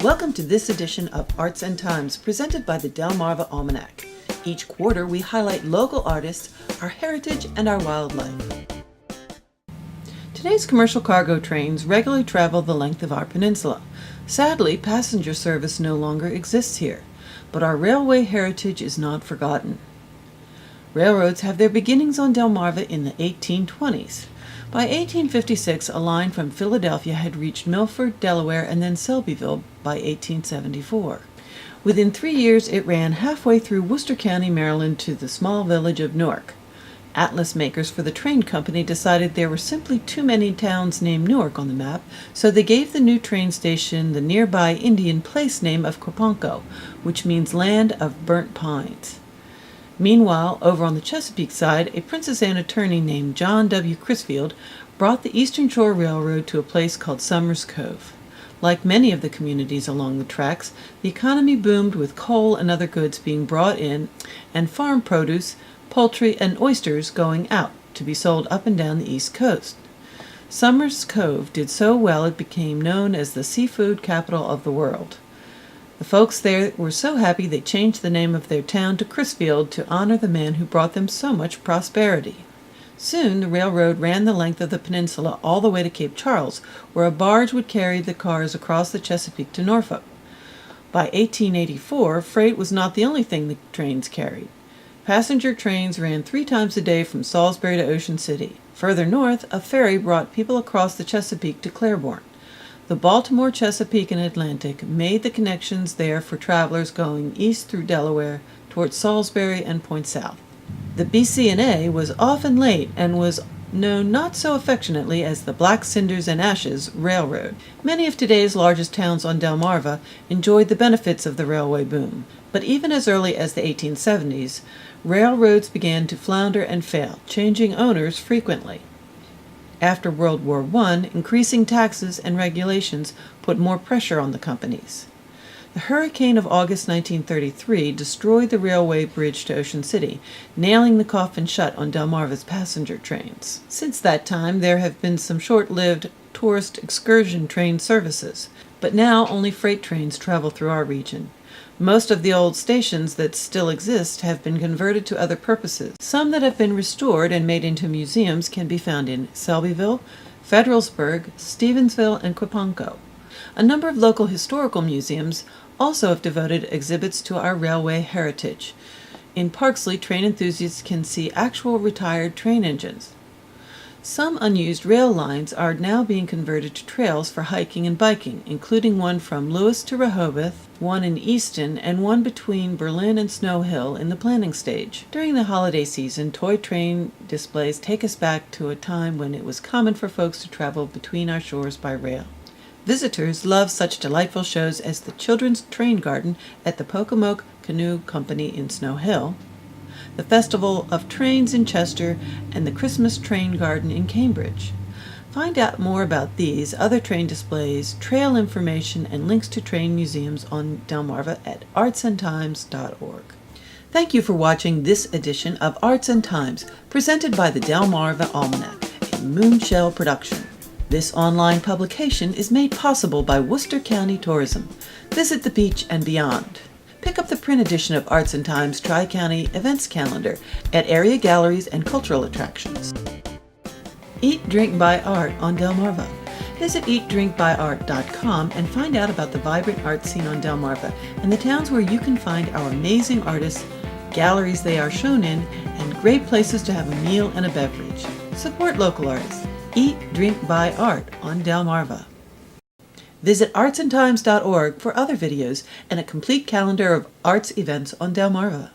Welcome to this edition of Arts and Times, presented by the Delmarva Almanac. Each quarter, we highlight local artists, our heritage, and our wildlife. Today's commercial cargo trains regularly travel the length of our peninsula. Sadly, passenger service no longer exists here, but our railway heritage is not forgotten. Railroads have their beginnings on Delmarva in the 1820s. By 1856, a line from Philadelphia had reached Milford, Delaware, and then Selbyville by 1874. Within 3 years, it ran halfway through Worcester County, Maryland, to the small village of Newark. Atlas makers for the train company decided there were simply too many towns named Newark on the map, so they gave the new train station the nearby Indian place name of Copanco, which means land of burnt pines. Meanwhile, over on the Chesapeake side, a Princess Anne attorney named John W. Crisfield brought the Eastern Shore Railroad to a place called Summers Cove. Like many of the communities along the tracks, the economy boomed with coal and other goods being brought in and farm produce, poultry, and oysters going out to be sold up and down the East Coast. Summers Cove did so well it became known as the seafood capital of the world. The folks there were so happy they changed the name of their town to Crisfield to honor the man who brought them so much prosperity. Soon the railroad ran the length of the peninsula all the way to Cape Charles, where a barge would carry the cars across the Chesapeake to Norfolk. By 1884, freight was not the only thing the trains carried. Passenger trains ran 3 times a day from Salisbury to Ocean City. Further north, a ferry brought people across the Chesapeake to Claiborne. The Baltimore, Chesapeake, and Atlantic made the connections there for travelers going east through Delaware towards Salisbury and Point South. The BC&A was often late and was known not so affectionately as the Black Cinders and Ashes Railroad. Many of today's largest towns on Delmarva enjoyed the benefits of the railway boom. But even as early as the 1870s, railroads began to flounder and fail, changing owners frequently. After World War I, increasing taxes and regulations put more pressure on the companies. The hurricane of August 1933 destroyed the railway bridge to Ocean City, nailing the coffin shut on Delmarva's passenger trains. Since that time, there have been some short-lived tourist excursion train services, but now only freight trains travel through our region. Most of the old stations that still exist have been converted to other purposes. Some that have been restored and made into museums can be found in Selbyville, Federalsburg, Stevensville, and Copanco. A number of local historical museums also have devoted exhibits to our railway heritage. In Parksley, train enthusiasts can see actual retired train engines. Some unused rail lines are now being converted to trails for hiking and biking, including one from Lewis to Rehoboth, one in Easton, and one between Berlin and Snow Hill in the planning stage. During the holiday season, toy train displays take us back to a time when it was common for folks to travel between our shores by rail. Visitors love such delightful shows as the Children's Train Garden at the Pocomoke Canoe Company in Snow Hill, the Festival of Trains in Chester, and the Christmas Train Garden in Cambridge. Find out more about these, other train displays, trail information, and links to train museums on Delmarva at artsandtimes.org. Thank you for watching this edition of Arts and Times, presented by the Delmarva Almanac, a Moonshell production. This online publication is made possible by Worcester County Tourism. Visit the beach and beyond. Pick up the print edition of Arts and Times Tri-County Events Calendar at area galleries and cultural attractions. Eat, Drink, Buy Art on Delmarva. Visit eatdrinkbuyart.com and find out about the vibrant art scene on Delmarva and the towns where you can find our amazing artists, galleries they are shown in, and great places to have a meal and a beverage. Support local artists. Eat, Drink, Buy Art on Delmarva. Visit artsandtimes.org for other videos and a complete calendar of arts events on Delmarva.